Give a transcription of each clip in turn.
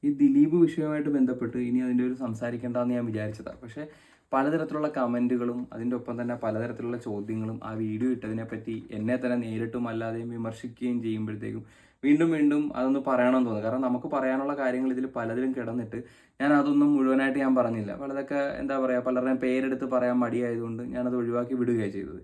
ഈ ദിലീപ് വിഷയവുമായിട്ട് ബന്ധപ്പെട്ട് ഇനി അതിൻ്റെ ഒരു സംസാരിക്കേണ്ടെന്ന് ഞാൻ വിചാരിച്ചതാണ്. പക്ഷേ പലതരത്തിലുള്ള കമൻറ്റുകളും അതിൻ്റെ ഒപ്പം തന്നെ പലതരത്തിലുള്ള ചോദ്യങ്ങളും ആ വീഡിയോ ഇട്ടതിനെപ്പറ്റി എന്നെ തന്നെ നേരിട്ടും അല്ലാതെയും വിമർശിക്കുകയും ചെയ്യുമ്പോഴത്തേക്കും വീണ്ടും വീണ്ടും അതൊന്ന് പറയണമെന്ന് തോന്നുന്നു. കാരണം നമുക്ക് പറയാനുള്ള കാര്യങ്ങൾ ഇതിൽ പലതിലും കിടന്നിട്ട് ഞാൻ അതൊന്നും മുഴുവനായിട്ട് ഞാൻ പറഞ്ഞില്ല. പലതൊക്കെ എന്താ പറയുക, പലരുടെയും പേരെടുത്ത് പറയാൻ മടിയായതുകൊണ്ട് ഞാനത് ഒഴിവാക്കി വിടുകയാണ് ചെയ്തത്.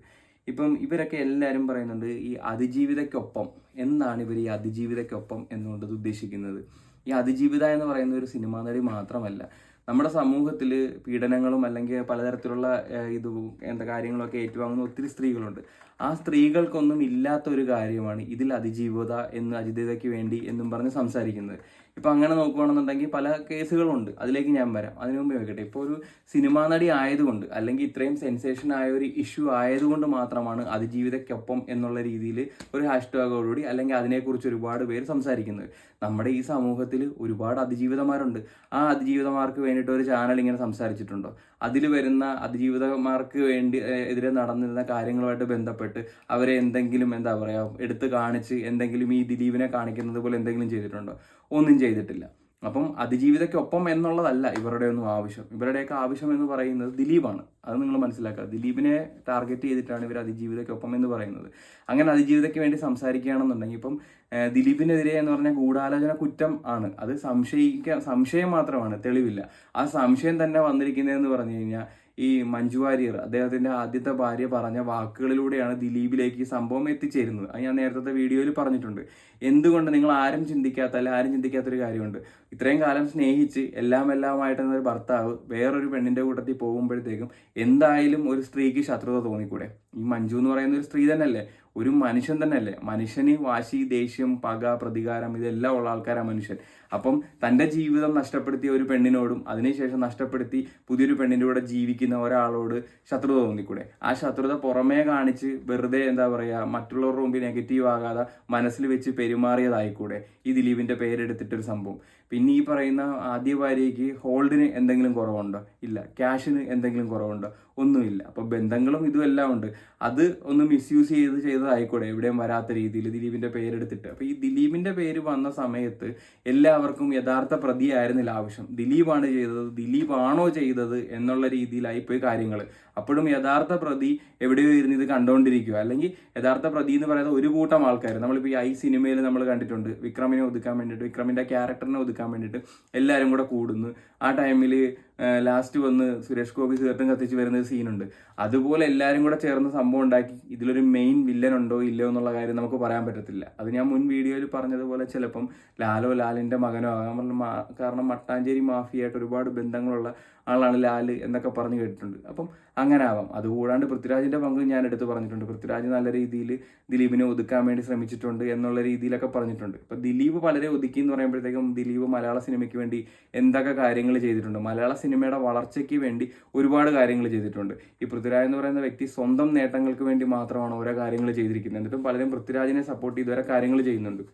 ഇപ്പം ഇവരൊക്കെ എല്ലാവരും പറയുന്നുണ്ട് ഈ അതിജീവിതയ്ക്കൊപ്പം. എന്താണ് ഇവർ ഈ അതിജീവിതയ്ക്കൊപ്പം എന്നുകൊണ്ട് ഉദ്ദേശിക്കുന്നത്? ഈ അതിജീവിത എന്ന് പറയുന്ന ഒരു സിനിമാ നടി മാത്രമല്ല, നമ്മുടെ സമൂഹത്തിൽ പീഡനങ്ങളും അല്ലെങ്കിൽ പലതരത്തിലുള്ള ഇത് എന്താ കാര്യങ്ങളൊക്കെ ഏറ്റുവാങ്ങുന്ന ഒത്തിരി സ്ത്രീകളുണ്ട്. ആ സ്ത്രീകൾക്കൊന്നും ഇല്ലാത്ത ഒരു കാര്യമാണ് ഇതിൽ അതിജീവിത എന്ന്, അതിജീവിതയ്ക്ക് വേണ്ടി എന്നും പറഞ്ഞ് സംസാരിക്കുന്നത്. ഇപ്പം അങ്ങനെ നോക്കുകയാണെന്നുണ്ടെങ്കിൽ പല കേസുകളുണ്ട്, അതിലേക്ക് ഞാൻ വരാം. അതിനു മുമ്പ് വെക്കട്ടെ, ഇപ്പോൾ ഒരു സിനിമാ നടി ആയതുകൊണ്ട് അല്ലെങ്കിൽ ഇത്രയും സെൻസേഷൻ ആയ ഒരു ഇഷ്യൂ ആയതുകൊണ്ട് മാത്രമാണ് അതിജീവിതയ്ക്കൊപ്പം എന്നുള്ള രീതിയിൽ ഒരു ഹാഷ്ടാഗോടുകൂടി അല്ലെങ്കിൽ അതിനെക്കുറിച്ച് ഒരുപാട് പേര് സംസാരിക്കുന്നത്. നമ്മുടെ ഈ സമൂഹത്തിൽ ഒരുപാട് അതിജീവിതമാരുണ്ട്. ആ അതിജീവിതമാർക്ക് വേണ്ടിയിട്ട് ഒരു ചാനൽ ഇങ്ങനെ സംസാരിച്ചിട്ടുണ്ടോ? അതിൽ വരുന്ന അതിജീവിതമാർക്ക് വേണ്ടി എതിരെ നടന്നിരുന്ന കാര്യങ്ങളുമായിട്ട് ബന്ധപ്പെട്ട് അവരെ എന്തെങ്കിലും എന്താ പറയുക എടുത്ത് കാണിച്ച് എന്തെങ്കിലും ഈ ദിലീപിനെ കാണിക്കുന്നത് പോലെ എന്തെങ്കിലും ചെയ്തിട്ടുണ്ടോ? ഒന്നും ചെയ്തിട്ടില്ല. അപ്പം അതിജീവിതയ്ക്കൊപ്പം എന്നുള്ളതല്ല ഇവരുടെ ഒന്നും ആവശ്യം. ഇവരുടെയൊക്കെ ആവശ്യം എന്ന് പറയുന്നത് ദിലീപാണ്. അത് നിങ്ങൾ മനസ്സിലാക്കുക. ദിലീപിനെ ടാർഗറ്റ് ചെയ്തിട്ടാണ് ഇവർ അതിജീവിതയ്ക്കൊപ്പം എന്ന് പറയുന്നത്. അങ്ങനെ അതിജീവിതയ്ക്ക് വേണ്ടി സംസാരിക്കുകയാണെന്നുണ്ടെങ്കിൽ ഇപ്പം ദിലീപിനെതിരെ എന്ന് പറഞ്ഞാൽ ഗൂഢാലോചന കുറ്റം ആണ്. അത് സംശയം മാത്രമാണ്, തെളിവില്ല. ആ സംശയം തന്നെ വന്നിരിക്കുന്നതെന്ന് പറഞ്ഞു കഴിഞ്ഞാൽ ഈ മഞ്ജു വാര്യർ അദ്ദേഹത്തിന്റെ ആദ്യത്തെ ഭാര്യ പറഞ്ഞ വാക്കുകളിലൂടെയാണ് ദിലീപിലേക്ക് ഈ സംഭവം എത്തിച്ചേരുന്നത്. അത് ഞാൻ നേരത്തെ വീഡിയോയിൽ പറഞ്ഞിട്ടുണ്ട്. എന്തുകൊണ്ട് നിങ്ങൾ ആരും ചിന്തിക്കാത്തൊരു കാര്യമുണ്ട്. ഇത്രയും കാലം സ്നേഹിച്ച് എല്ലാമായിട്ടെന്ന ഒരു ഭർത്താവ് വേറൊരു പെണ്ണിന്റെ കൂട്ടത്തിൽ പോകുമ്പോഴത്തേക്കും എന്തായാലും ഒരു സ്ത്രീക്ക് ശത്രുത തോന്നിക്കൂടെ? ഈ മഞ്ജു എന്ന് പറയുന്ന ഒരു സ്ത്രീ തന്നെയല്ലേ, ഒരു മനുഷ്യൻ തന്നെയല്ലേ. മനുഷ്യന് വാശി, ദേഷ്യം, പക, പ്രതികാരം ഇതെല്ലാം ഉള്ള ആൾക്കാരാണ് മനുഷ്യൻ. അപ്പം തൻ്റെ ജീവിതം നഷ്ടപ്പെടുത്തിയ ഒരു പെണ്ണിനോടും അതിനുശേഷം നഷ്ടപ്പെടുത്തി പുതിയൊരു പെണ്ണിൻ്റെ കൂടെ ജീവിക്കുന്ന ഒരാളോട് ശത്രുത തോന്നിക്കൂടെ? ആ ശത്രുത പുറമേ കാണിച്ച് വെറുതെ എന്താ പറയുക മറ്റുള്ളവരുടെ മുമ്പിൽ നെഗറ്റീവ് ആകാതെ മനസ്സിൽ വെച്ച് പെരുമാറിയതായിക്കൂടെ ഈ ദിലീപിൻ്റെ പേരെടുത്തിട്ടൊരു സംഭവം? പിന്നെ ഈ പറയുന്ന ആദ്യ ഭാര്യയ്ക്ക് ഹോൾഡിന് എന്തെങ്കിലും കുറവുണ്ടോ? ഇല്ല. ക്യാഷിന് എന്തെങ്കിലും കുറവുണ്ടോ? ഒന്നുമില്ല. അപ്പോൾ ബന്ധങ്ങളും ഇതും എല്ലാം ഉണ്ട്. അത് ഒന്ന് മിസ്യൂസ് ചെയ്തതായിക്കൂടെ എവിടെയും വരാത്ത രീതിയിൽ ദിലീപിൻ്റെ പേരെടുത്തിട്ട്? അപ്പോൾ ഈ ദിലീപിൻ്റെ പേര് വന്ന സമയത്ത് എല്ലാവർക്കും യഥാർത്ഥ പ്രതിയായിരുന്നില്ല ആവശ്യം. ദിലീപാണ് ചെയ്തത്, ദിലീപാണോ ചെയ്തത് എന്നുള്ള രീതിയിലായിപ്പോയി കാര്യങ്ങൾ. അപ്പോഴും യഥാർത്ഥ പ്രതി എവിടെയോ ഇരുന്ന് ഇത് കണ്ടുകൊണ്ടിരിക്കുക. അല്ലെങ്കിൽ യഥാർത്ഥ പ്രതി എന്ന് പറയുന്നത് ഒരു കൂട്ടം ആൾക്കാർ. നമ്മളിപ്പോൾ ഈ സിനിമയിൽ നമ്മൾ കണ്ടിട്ടുണ്ട്, വിക്രമിനെ ഒതുക്കാൻ വേണ്ടിയിട്ട്, വിക്രമിൻ്റെ ക്യാരക്ടറിനെ ഒതുക്കാൻ വേണ്ടിയിട്ട് എല്ലാവരും കൂടെ കൂടുന്നു. ആ ടൈമിൽ ലാസ്റ്റ് വന്ന് സുരേഷ് ഗോപി സിഗരറ്റും കത്തിച്ച് വരുന്ന സീനുണ്ട്. അതുപോലെ എല്ലാവരും കൂടെ ചേർന്ന് സംഭവം ഉണ്ടാക്കി ഇതിലൊരു മെയിൻ വില്ലൻ ഉണ്ടോ ഇല്ലയോ എന്നുള്ള കാര്യം നമുക്ക് പറയാൻ പറ്റത്തില്ല. അത് ഞാൻ മുൻ വീഡിയോയിൽ പറഞ്ഞതുപോലെ ചിലപ്പം ലാലിൻ്റെ മകനോ ആകാൻ, കാരണം മട്ടാഞ്ചേരി മാഫിയായിട്ട് ഒരുപാട് ബന്ധങ്ങളുള്ള ആളാണ് ലാൽ എന്നൊക്കെ പറഞ്ഞു കേട്ടിട്ടുണ്ട്. അപ്പം അങ്ങനെ ആവാം. അതുകൂടാണ്ട് പൃഥ്വിരാജിൻ്റെ പങ്ക് ഞാൻ എടുത്ത് പറഞ്ഞിട്ടുണ്ട്. പൃഥ്വിരാജ് നല്ല രീതിയിൽ ദിലീപിനെ ഒതുക്കാൻ വേണ്ടി ശ്രമിച്ചിട്ടുണ്ട് എന്നുള്ള രീതിയിലൊക്കെ പറഞ്ഞിട്ടുണ്ട്. ഇപ്പം ദിലീപ് പലരെ ഒതുക്കി എന്ന് പറയുമ്പോഴത്തേക്കും ദിലീപ് മലയാള സിനിമയ്ക്ക് വേണ്ടി എന്തൊക്കെ കാര്യങ്ങൾ ചെയ്തിട്ടുണ്ട്, മലയാള സിനിമയുടെ വളർച്ചയ്ക്ക് വേണ്ടി ഒരുപാട് കാര്യങ്ങൾ ചെയ്തിട്ടുണ്ട്. ഈ പൃഥ്വിരാജ് എന്ന് പറയുന്ന വ്യക്തി സ്വന്തം നേട്ടങ്ങൾക്ക് വേണ്ടി മാത്രമാണ് ഓരോ കാര്യങ്ങൾ ചെയ്തിരിക്കുന്നത്. എന്നിട്ടും പലരും പൃഥ്വിരാജിനെ സപ്പോർട്ട് ചെയ്ത് വരെ കാര്യങ്ങൾ ചെയ്യുന്നുണ്ട്.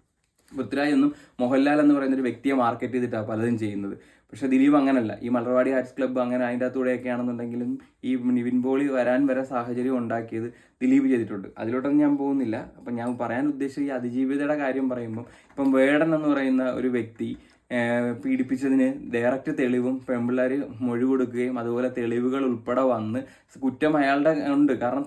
പൃഥ്വിരാജ് എന്നും മോഹൻലാൽ എന്ന് പറയുന്ന ഒരു വ്യക്തിയെ മാർക്കറ്റ് ചെയ്തിട്ടാണ് പലതും ചെയ്യുന്നത്. പക്ഷേ ദിലീപ് അങ്ങനല്ല. ഈ മലർവാടി ആർട്സ് ക്ലബ്ബ് അങ്ങനെ അതിൻ്റെ അകത്തൂടെയൊക്കെ ആണെന്നുണ്ടെങ്കിലും ഈ നിവിൻ പോളി വരാൻ വരെ സാഹചര്യം ഉണ്ടാക്കിയത് ദിലീപ് ചെയ്തിട്ടുണ്ട്. അതിലോട്ടൊന്നും ഞാൻ പോകുന്നില്ല. അപ്പം ഞാൻ പറയാൻ ഉദ്ദേശിച്ച ഈ അതിജീവിതയുടെ കാര്യം പറയുമ്പം ഇപ്പം വേടൻ എന്ന് പറയുന്ന ഒരു വ്യക്തി പീഡിപ്പിച്ചതിന് ഡയറക്റ്റ് തെളിവും പെൺപിള്ളേർ മൊഴി കൊടുക്കുകയും അതുപോലെ തെളിവുകൾ ഉൾപ്പെടെ വന്ന് കുറ്റം അയാളുടെ ഉണ്ട്. കാരണം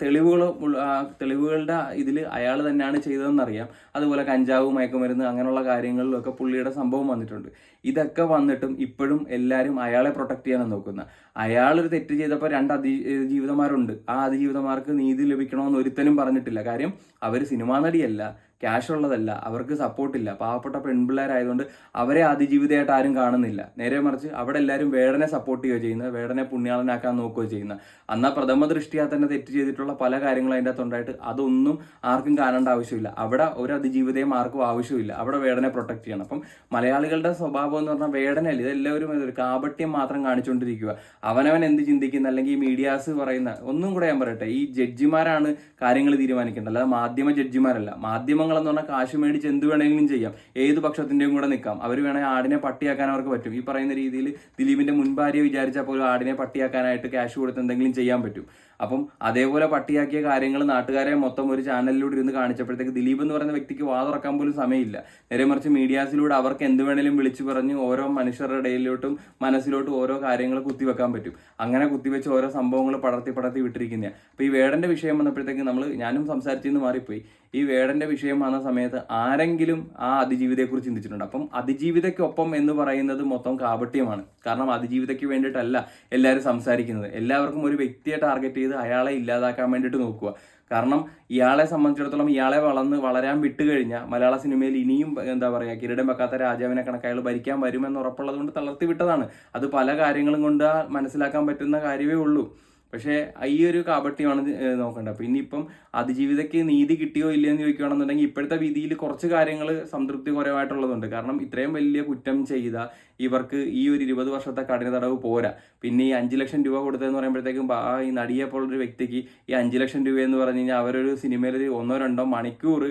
തെളിവുകളുടെ ഇതിൽ അയാൾ തന്നെയാണ് ചെയ്തതെന്നറിയാം. അതുപോലെ കഞ്ചാവ്, മയക്കുമരുന്ന് അങ്ങനെയുള്ള കാര്യങ്ങളിലൊക്കെ പുള്ളിയുടെ സംഭവം വന്നിട്ടുണ്ട്. ഇതൊക്കെ വന്നിട്ടും ഇപ്പോഴും എല്ലാവരും അയാളെ പ്രൊട്ടക്ട് ചെയ്യാനാണ് നോക്കുന്നത്. അയാളൊരു തെറ്റ് ചെയ്തപ്പോൾ 2 അതിജീവിതമാരുണ്ട്. ആ അതിജീവിതമാർക്ക് നീതി ലഭിക്കണമെന്ന് ഒരുത്തനും പറഞ്ഞിട്ടില്ല. കാര്യം അവർ സിനിമാ നടിയല്ല, ക്യാഷ് ഉള്ളതല്ല, അവർക്ക് സപ്പോർട്ടില്ല, പാവപ്പെട്ട പെൺപിള്ളേരായതുകൊണ്ട് അവരെ അതിജീവിതമായിട്ട് ആരും കാണുന്നില്ല. നേരെ മറിച്ച് അവിടെ എല്ലാവരും വേടനെ സപ്പോർട്ട് ചെയ്യുകയോ ചെയ്യുന്നത്, വേടനെ പുണ്യാളനാക്കാൻ നോക്കുകയോ ചെയ്യുന്നത്. എന്നാൽ പ്രഥമ ദൃഷ്ടിയാ തന്നെ തെറ്റ് ചെയ്തിട്ടുള്ള പല കാര്യങ്ങളും അതിൻ്റെ അകത്തുണ്ടായിട്ട് അതൊന്നും ആർക്കും കാണേണ്ട ആവശ്യമില്ല. അവിടെ ഒരു അതിജീവിതയും ആർക്കും ആവശ്യമില്ല. അവിടെ വേടനെ പ്രൊട്ടക്ട് ചെയ്യണം. അപ്പം മലയാളികളുടെ സ്വഭാവം എന്ന് പറഞ്ഞാൽ വേടനല്ല, ഇതെല്ലാവരും ഒരു കാപട്യം മാത്രം കാണിച്ചുകൊണ്ടിരിക്കുക. അവനവൻ എന്ത് ചിന്തിക്കുന്ന, അല്ലെങ്കിൽ ഈ മീഡിയാസ് പറയുന്ന, ഒന്നും കൂടെ ഞാൻ പറയട്ടെ, ഈ ജഡ്ജിമാരാണ് കാര്യങ്ങൾ തീരുമാനിക്കേണ്ടത്, അല്ലാതെ മാധ്യമ ജഡ്ജിമാരല്ല. മാധ്യമങ്ങൾ എന്ന് പറഞ്ഞാൽ കാശ് മേടിച്ച് എന്ത് വേണമെങ്കിലും ചെയ്യാം, ഏത് പക്ഷത്തിൻ്റെയും കൂടെ നിൽക്കാം. അവർ വേണമെങ്കിൽ ആടിനെ പട്ടിയാക്കാൻ അവർക്ക് പറ്റും. ഈ പറയുന്ന രീതിയിൽ ദിലീപിന്റെ മുൻ ഭാര്യ വിചാരിച്ചാൽ പോലും ആടിനെ പട്ടിയാക്കാനായിട്ട് ക്യാഷ് കൊടുത്ത് എന്തെങ്കിലും ചെയ്യാൻ പറ്റും. അപ്പം അതേപോലെ പട്ടിയാക്കിയ കാര്യങ്ങൾ നാട്ടുകാരെ മൊത്തം ഒരു ചാനലിലൂടെ ഇരുന്ന് കാണിച്ചപ്പോഴത്തേക്ക് ദിലീപ് എന്ന് പറയുന്ന വ്യക്തിക്ക് വാതുറക്കാൻ പോലും സമയമില്ല. നേരെ മറിച്ച് മീഡിയാസിലൂടെ അവർക്ക് എന്ത് വേണേലും വിളിച്ചു പറഞ്ഞ് ഓരോ മനുഷ്യരുടെ ഇടയിലോട്ടും മനസ്സിലോട്ടും ഓരോ കാര്യങ്ങൾ കുത്തിവെക്കാൻ പറ്റും. അങ്ങനെ കുത്തിവെച്ച് ഓരോ സംഭവങ്ങൾ പടർത്തി വിട്ടിരിക്കുന്നതാണ്. അപ്പോൾ ഈ വേടന്റെ വിഷയം വന്നപ്പോഴത്തേക്ക് ഞാനും സംസാരിച്ചെന്ന് മാറിപ്പോയി. ഈ വേടന്റെ വിഷയം വന്ന സമയത്ത് ആരെങ്കിലും ആ അതിജീവിതയെക്കുറിച്ച് ചിന്തിച്ചിട്ടുണ്ട്? അപ്പം അതിജീവിതയ്ക്കൊപ്പം എന്ന് പറയുന്നത് മൊത്തം കാപട്യമാണ്. കാരണം അതിജീവിതയ്ക്ക് വേണ്ടിയിട്ടല്ല എല്ലാവരും സംസാരിക്കുന്നത്. എല്ലാവർക്കും ഒരു വ്യക്തിയെ ടാർഗറ്റ് ചെയ്ത് അയാളെ ഇല്ലാതാക്കാൻ വേണ്ടിയിട്ട് നോക്കുക. കാരണം ഇയാളെ സംബന്ധിച്ചിടത്തോളം ഇയാളെ വളരാൻ വിട്ടുകഴിഞ്ഞാൽ മലയാള സിനിമയിൽ ഇനിയും എന്താ പറയുക, കിരീടം വെക്കാത്ത രാജാവിനെ കണക്ക് അയാൾ ഭരിക്കാൻ വരുമെന്ന് ഉറപ്പുള്ളത് കൊണ്ട് തളർത്തി വിട്ടതാണ്. അത് പല കാര്യങ്ങളും കൊണ്ട് മനസ്സിലാക്കാൻ പറ്റുന്ന കാര്യമേ ഉള്ളൂ. പക്ഷേ ഈ ഒരു കാപട്യമാണ് നോക്കേണ്ടത്. അപ്പോൾ ഇനിയിപ്പം അതിജീവിതയ്ക്ക് നീതി കിട്ടിയോ ഇല്ലയോ എന്ന് ചോദിക്കുകയാണെന്നുണ്ടെങ്കിൽ ഇപ്പോഴത്തെ വിധിയിൽ കുറച്ച് കാര്യങ്ങൾ സംതൃപ്തികരമായിട്ടുള്ളതുണ്ട്. കാരണം ഇത്രയും വലിയ കുറ്റം ചെയ്ത ഇവർക്ക് ഈ ഒരു 20 വർഷത്തെ കഠിന തടവ് പോരാ. പിന്നെ ഈ 5 ലക്ഷം രൂപ കൊടുത്തതെന്ന് പറയുമ്പോഴത്തേക്കും ഈ നടിയെ പോലൊരു വ്യക്തിക്ക് ഈ 5 ലക്ഷം രൂപ എന്ന് പറഞ്ഞു കഴിഞ്ഞാൽ അവരൊരു സിനിമയിൽ 1-2 മണിക്കൂർ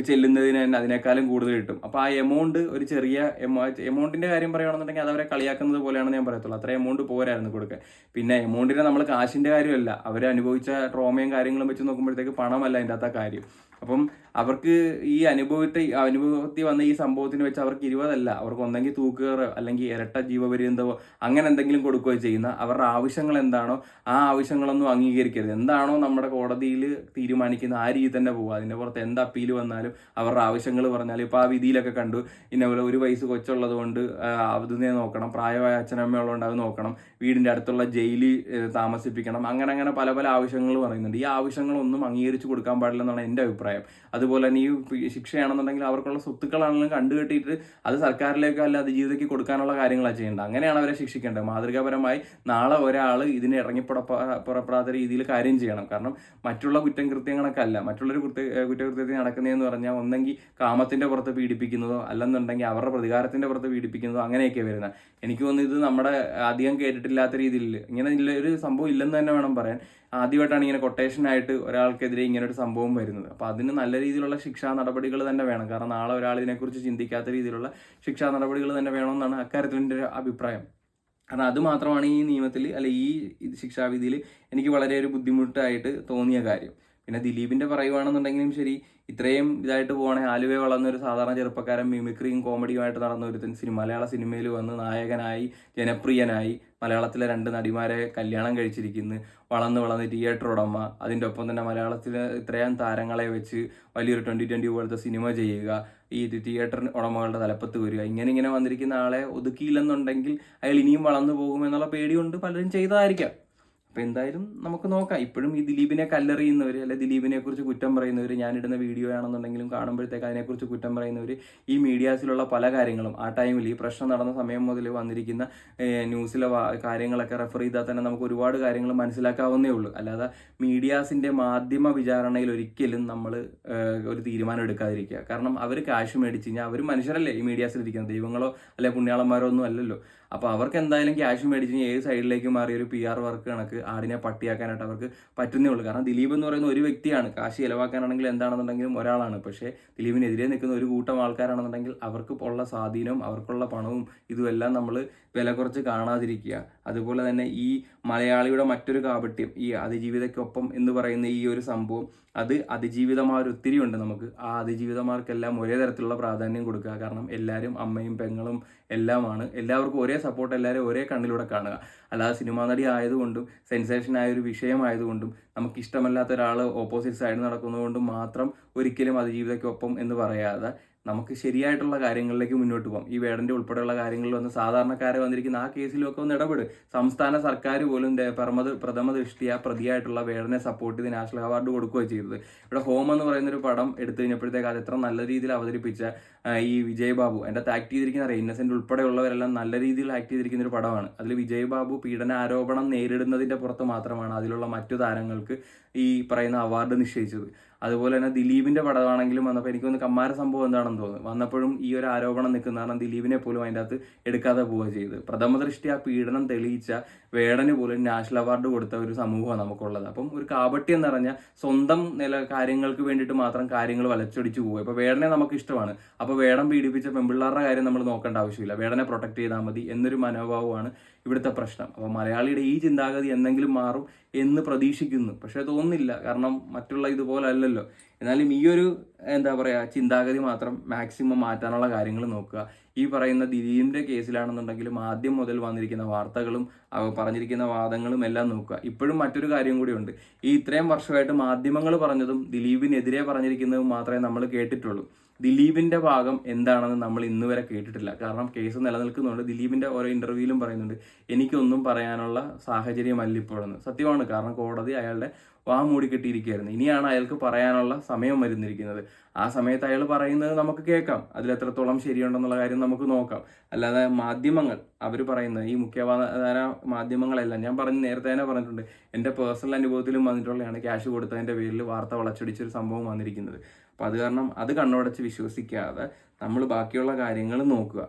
ചെല്ലുന്നതിന് തന്നെ അതിനേക്കാളും കൂടുതൽ കിട്ടും. അപ്പോൾ ആ എമൗണ്ട് ഒരു ചെറിയ എമൗണ്ടിന്റെ കാര്യം പറയുകയാണെന്നുണ്ടെങ്കിൽ അത് അവരെ കളിയാക്കുന്നത് പോലെയാണെന്ന് ഞാൻ പറയത്തുള്ളൂ. അത്ര എമൗണ്ട് പോരായിരുന്നു കൊടുക്കാൻ. പിന്നെ എമൗണ്ടിനെ നമ്മൾ കാശിന്റെ കാര്യമല്ല, അവർ അനുഭവിച്ച ട്രോമയും കാര്യങ്ങളും വെച്ച് നോക്കുമ്പോഴത്തേക്ക് പണമല്ല അതിൻ്റെ അകത്ത കാര്യം. അപ്പം അവർക്ക് ഈ അനുഭവത്തിൽ വന്ന ഈ സംഭവത്തിന് വെച്ച് അവർക്ക് 20 അല്ല, അവർക്ക് ഒന്നെങ്കിൽ തൂക്കുകയറോ അല്ലെങ്കിൽ ഇരട്ട ജീവപര്യന്തമോ അങ്ങനെ എന്തെങ്കിലും കൊടുക്കുകയോ ചെയ്യുന്ന അവരുടെ ആവശ്യങ്ങൾ എന്താണോ ആ ആവശ്യങ്ങളൊന്നും അംഗീകരിക്കരുത്. എന്താണോ നമ്മുടെ കോടതിയിൽ തീരുമാനിക്കുന്ന ആ രീതി തന്നെ പോകുക. അതിൻ്റെ പുറത്ത് എന്ത് അപ്പീൽ വന്നാലും അവരുടെ ആവശ്യങ്ങൾ പറഞ്ഞാൽ ഇപ്പോൾ ആ വിധിയിലൊക്കെ കണ്ടു, ഇന്നപോലെ 1 വയസ്സ് കൊച്ചുള്ളത് കൊണ്ട് അതിനെ നോക്കണം, പ്രായമായ അച്ഛനമ്മ ഉള്ളതുകൊണ്ട് അത് നോക്കണം, വീടിൻ്റെ അടുത്തുള്ള ജയിലിൽ താമസിപ്പിക്കണം, അങ്ങനെ പല ആവശ്യങ്ങൾ പറയുന്നുണ്ട്. ഈ ആവശ്യങ്ങളൊന്നും അംഗീകരിച്ചു കൊടുക്കാൻ പാടില്ലെന്നാണ് എൻ്റെ അഭിപ്രായം. അതുപോലെ തന്നെ ഈ ശിക്ഷയാണെന്നുണ്ടെങ്കിൽ അവർക്കുള്ള സ്വത്തുക്കളാണെങ്കിലും കണ്ടുകെട്ടിയിട്ട് അത് സർക്കാരിലേക്കോ അല്ല അതിജീവിതയ്ക്ക് കൊടുക്കാനുള്ള കാര്യങ്ങളാണ് ചെയ്യേണ്ടത്. അങ്ങനെയാണ് അവരെ ശിക്ഷിക്കേണ്ടത്. മാതൃകാപരമായി നാളെ ഒരാൾ ഇതിന് പുറപ്പെടാത്ത രീതിയിൽ കാര്യം ചെയ്യണം. കാരണം മറ്റുള്ള കുറ്റകൃത്യങ്ങളൊക്കെ അല്ല, മറ്റുള്ളൊരു കുറ്റകൃത്യത്തിൽ നടക്കുന്നതെന്ന് പറഞ്ഞാൽ ഒന്നെങ്കിൽ കാമത്തിന്റെ പുറത്ത് പീഡിപ്പിക്കുന്നതോ അല്ലെന്നുണ്ടെങ്കിൽ അവരുടെ പ്രതികാരത്തിന്റെ പുറത്ത് പീഡിപ്പിക്കുന്നതോ അങ്ങനെയൊക്കെ വരുന്നത്. എനിക്ക് തോന്നുന്നു ഇത് നമ്മുടെ അധികം കേട്ടിട്ടില്ലാത്ത രീതിയിൽ ഇങ്ങനെ ഒരു സംഭവം ഇല്ലെന്ന് തന്നെ വേണം പറയാൻ. ആദ്യമായിട്ടാണ് ഇങ്ങനെ കൊട്ടേഷനായിട്ട് ഒരാൾക്കെതിരെ ഇങ്ങനെ ഒരു സംഭവം വരുന്നത്. അപ്പോൾ അതിന് നല്ല രീതിയിലുള്ള ശിക്ഷാ നടപടികൾ തന്നെ വേണം. കാരണം നാളെ ഒരാൾ ഇതിനെക്കുറിച്ച് ചിന്തിക്കാത്ത രീതിയിലുള്ള ശിക്ഷാ നടപടികൾ തന്നെ വേണമെന്നാണ് അക്കാര്യത്തിൽ എൻ്റെ ഒരു അഭിപ്രായം. കാരണം അത് മാത്രമാണ് ഈ നിയമത്തിൽ അല്ലെ ഈ ശിക്ഷാവിധിയിൽ എനിക്ക് വളരെ ഒരു ബുദ്ധിമുട്ടായിട്ട് തോന്നിയ കാര്യം. പിന്നെ ദിലീപിൻ്റെ പറയുവാണെന്നുണ്ടെങ്കിലും ശരി, ഇത്രയും ഇതായിട്ട് പോകണേ ആലുവെ വളർന്നൊരു സാധാരണ ചെറുപ്പക്കാരൻ മിമിക്രിയും കോമഡിയുമായിട്ട് നടന്ന ഒരു മലയാള സിനിമയിൽ വന്ന് നായകനായി ജനപ്രിയനായി മലയാളത്തിലെ 2 നടിമാരെ കല്യാണം കഴിച്ചിരിക്കുന്നു, വളർന്ന് തിയേറ്റർ ഉടമ, അതിൻ്റെ ഒപ്പം തന്നെ മലയാളത്തിലെ ഇത്രയും താരങ്ങളെ വെച്ച് വലിയൊരു 2020 പോലത്തെ സിനിമ ചെയ്യുക, ഈ തിയേറ്റർ ഉടമകളുടെ തലപ്പത്ത് വരിക, ഇങ്ങനെ വന്നിരിക്കുന്ന ആളെ ഒതുക്കിയില്ലെന്നുണ്ടെങ്കിൽ അയാൾ ഇനിയും വളർന്നു പോകുമെന്നുള്ള പേടികൊണ്ട് പലരും ചെയ്തതായിരിക്കാം. അപ്പോൾ എന്തായാലും നമുക്ക് നോക്കാം. ഇപ്പോഴും ഈ ദിലീപിനെ കല്ലെറിയുന്നവർ അല്ലെ ദിലീപിനെ കുറിച്ച് കുറ്റം പറയുന്നവർ, ഞാനിടുന്ന വീഡിയോ ആണെന്നുണ്ടെങ്കിലും കാണുമ്പോഴത്തേക്ക് അതിനെക്കുറിച്ച് കുറ്റം പറയുന്നവർ, ഈ മീഡിയാസിലുള്ള പല കാര്യങ്ങളും ആ ടൈമിൽ ഈ പ്രശ്നം നടന്ന സമയം മുതൽ വന്നിരിക്കുന്ന ന്യൂസിലെ കാര്യങ്ങളൊക്കെ റെഫർ ചെയ്താൽ തന്നെ നമുക്ക് ഒരുപാട് കാര്യങ്ങൾ മനസ്സിലാക്കാവുന്നേ ഉള്ളൂ. അല്ലാതെ മീഡിയാസിൻ്റെ മാധ്യമ വിചാരണയിൽ ഒരിക്കലും നമ്മൾ ഒരു തീരുമാനം എടുക്കാതിരിക്കുക. കാരണം അവർ കാശ് മേടിച്ച് കഴിഞ്ഞാൽ അവർ മനുഷ്യരല്ലേ ഈ മീഡിയാസിലിരിക്കുന്നത്, ദൈവങ്ങളോ അല്ലെ പുണ്യാളന്മാരോ ഒന്നും അല്ലല്ലോ. അപ്പോൾ അവർക്ക് എന്തായാലും ക്യാഷ് മേടിച്ച് ഏത് സൈഡിലേക്ക് മാറി ഒരു PR വർക്ക് കണക്ക് ആടിനെ പട്ടിയാക്കാനായിട്ട് അവർക്ക് പറ്റുന്നേ ഉള്ളൂ. കാരണം ദിലീപ് എന്ന് പറയുന്ന ഒരു വ്യക്തിയാണ്, കാശ് ചിലവാക്കാനാണെങ്കിൽ എന്താണെന്നുണ്ടെങ്കിലും ഒരാളാണ്. പക്ഷേ ദിലീപിനെതിരെ നിൽക്കുന്ന ഒരു കൂട്ടം ആൾക്കാരാണെന്നുണ്ടെങ്കിൽ അവർക്ക് ഉള്ള സ്വാധീനവും അവർക്കുള്ള പണവും ഇതുമെല്ലാം നമ്മൾ വില കുറച്ച് കാണാതിരിക്കുക. അതുപോലെ തന്നെ ഈ മലയാളിയുടെ മറ്റൊരു കാപട്യം, ഈ അതിജീവിതയ്ക്കൊപ്പം എന്ന് പറയുന്ന ഈ ഒരു സംഭവം, അത് അതിജീവിതമാർ ഒത്തിരി ഉണ്ട് നമുക്ക്. ആ അതിജീവിതമാർക്കെല്ലാം ഒരേ തരത്തിലുള്ള പ്രാധാന്യം കൊടുക്കുക. കാരണം എല്ലാവരും അമ്മയും പെങ്ങളും എല്ലാമാണ്, എല്ലാവർക്കും ഒരേ സപ്പോർട്ട്, എല്ലാവരും ഒരേ കണ്ണിലൂടെ കാണുക. അല്ലാതെ സിനിമാ നടി ആയതുകൊണ്ടും സെൻസേഷനായ ഒരു വിഷയമായതുകൊണ്ടും നമുക്കിഷ്ടമല്ലാത്ത ഒരാൾ ഓപ്പോസിറ്റ് സൈഡിൽ നടക്കുന്നതുകൊണ്ടും മാത്രം ഒരിക്കലും അതിജീവിതയ്ക്കൊപ്പം എന്ന് പറയാതെ നമുക്ക് ശരിയായിട്ടുള്ള കാര്യങ്ങളിലേക്ക് മുന്നോട്ട് പോകാം. ഈ വേടൻ്റെ ഉൾപ്പെടെയുള്ള കാര്യങ്ങളിൽ വന്ന് സാധാരണക്കാരെ വന്നിരിക്കുന്ന ആ കേസിലൊക്കെ ഒന്ന് ഇടപെട്. സംസ്ഥാന സർക്കാർ പോലും പ്രഥമ ദൃഷ്ടിയ പ്രതിയായിട്ടുള്ള വേടനെ സപ്പോർട്ട് ചെയ്ത് നാഷണൽ അവാർഡ് കൊടുക്കുകയാണ് ചെയ്തത്. ഇവിടെ ഹോം എന്ന് പറയുന്നൊരു പടം എടുത്തു കഴിഞ്ഞപ്പോഴത്തേക്ക് അത് എത്ര നല്ല രീതിയിൽ അവതരിപ്പിച്ച ഈ വിജയ് ബാബു, അതിൻ്റെ അകത്ത് ആക്ട് ചെയ്തിരിക്കുന്ന ഇന്നസെന്റ് ഉൾപ്പെടെയുള്ളവരെല്ലാം നല്ല രീതിയിൽ ആക്ട് ചെയ്തിരിക്കുന്ന ഒരു പടമാണ്. അതിൽ വിജയ് ബാബു പീഡന ആരോപണം നേരിടുന്നതിൻ്റെ പുറത്ത് മാത്രമാണ് അതിലുള്ള മറ്റു താരങ്ങൾക്ക് ഈ പറയുന്ന അവാർഡ് നിശ്ചയിച്ചത്. അതുപോലെ തന്നെ ദിലീപിന്റെ പടമാണെങ്കിലും വന്നപ്പോൾ എനിക്കൊന്ന് കമ്മാര സംഭവം എന്താണെന്ന് തോന്നുന്നു. വന്നപ്പോഴും ഈ ഒരു ആരോപണം നിൽക്കുന്ന കാരണം ദിലീപിനെ പോലും അതിൻ്റെ അകത്ത് എടുക്കാതെ പോവുക ചെയ്ത്. പ്രഥമ ദൃഷ്ടി ആ പീഡനം തെളിയിച്ച വേടന് പോലും നാഷണൽ അവാർഡ് കൊടുത്ത ഒരു സമൂഹമാണ് നമുക്കുള്ളത്. അപ്പം ഒരു കാപട്യം എന്ന് പറഞ്ഞാൽ സ്വന്തം കാര്യങ്ങൾക്ക് വേണ്ടിയിട്ട് മാത്രം കാര്യങ്ങൾ വലച്ചൊടിച്ചു പോവുക. ഇപ്പോൾ വേടനെ നമുക്ക് ഇഷ്ടമാണ്, അപ്പോൾ വേടൻ പീഡിപ്പിച്ച പെൺപിള്ളേരുടെ കാര്യം നമ്മൾ നോക്കേണ്ട ആവശ്യമില്ല, വേടനെ പ്രൊട്ടക്ട് ചെയ്താൽ മതി എന്നൊരു മനോഭാവമാണ് ഇവിടുത്തെ പ്രശ്നം. അപ്പോൾ മലയാളിയുടെ ഈ ചിന്താഗതി എന്തെങ്കിലും മാറും എന്ന് പ്രതീക്ഷിക്കുന്നു, പക്ഷേ തോന്നുന്നില്ല. കാരണം മറ്റുള്ള ഇതുപോലെ അല്ലല്ലോ. എന്നാലും ഈ ഒരു എന്താ പറയുക ചിന്താഗതി മാത്രം മാക്സിമം മാറ്റാനുള്ള കാര്യങ്ങൾ നോക്കുക. ഈ പറയുന്ന ദിലീപിൻ്റെ കേസിലാണെന്നുണ്ടെങ്കിലും ആദ്യം മുതൽ വന്നിരിക്കുന്ന വാർത്തകളും പറഞ്ഞിരിക്കുന്ന വാദങ്ങളും എല്ലാം നോക്കുക. ഇപ്പോഴും മറ്റൊരു കാര്യം കൂടിയുണ്ട്. ഈ ഇത്രയും വർഷമായിട്ട് മാധ്യമങ്ങൾ പറഞ്ഞതും ദിലീപിനെതിരെ പറഞ്ഞിരിക്കുന്നതും മാത്രമേ നമ്മൾ കേട്ടിട്ടുള്ളൂ. ദിലീപിന്റെ ഭാഗം എന്താണെന്ന് നമ്മൾ ഇന്ന് വരെ കേട്ടിട്ടില്ല. കാരണം കേസ് നിലനിൽക്കുന്നുണ്ട്. ദിലീപിന്റെ ഓരോ ഇന്റർവ്യൂവിലും പറയുന്നുണ്ട് എനിക്കൊന്നും പറയാനുള്ള സാഹചര്യമല്ല ഇപ്പോഴെന്ന്. സത്യമാണ്. കാരണം കോടതി അയാളുടെ വാ മൂടിക്കെട്ടിയിരിക്കുകയായിരുന്നു. ഇനിയാണ് അയാൾക്ക് പറയാനുള്ള സമയം വരുന്നിരിക്കുന്നത്. ആ സമയത്ത് അയാൾ പറയുന്നത് നമുക്ക് കേൾക്കാം. അതിലെത്രത്തോളം ശരിയുണ്ടെന്നുള്ള കാര്യം നമുക്ക് നോക്കാം. അല്ലാതെ മാധ്യമങ്ങൾ അവർ പറയുന്നത് ഈ മുഖ്യധാര മാധ്യമങ്ങളെല്ലാം ഞാൻ നേരത്തെ തന്നെ പറഞ്ഞിട്ടുണ്ട്, എൻ്റെ പേഴ്സണൽ അനുഭവത്തിലും വന്നിട്ടുള്ളതാണ് ക്യാഷ് കൊടുത്തതിൻ്റെ പേരിൽ വാർത്ത വളച്ചൊടിച്ചൊരു സംഭവം വന്നിരിക്കുന്നത്. അപ്പം അത് കാരണം അത് കണ്ണോടച്ച് വിശ്വസിക്കാതെ നമ്മൾ ബാക്കിയുള്ള കാര്യങ്ങൾ നോക്കുക.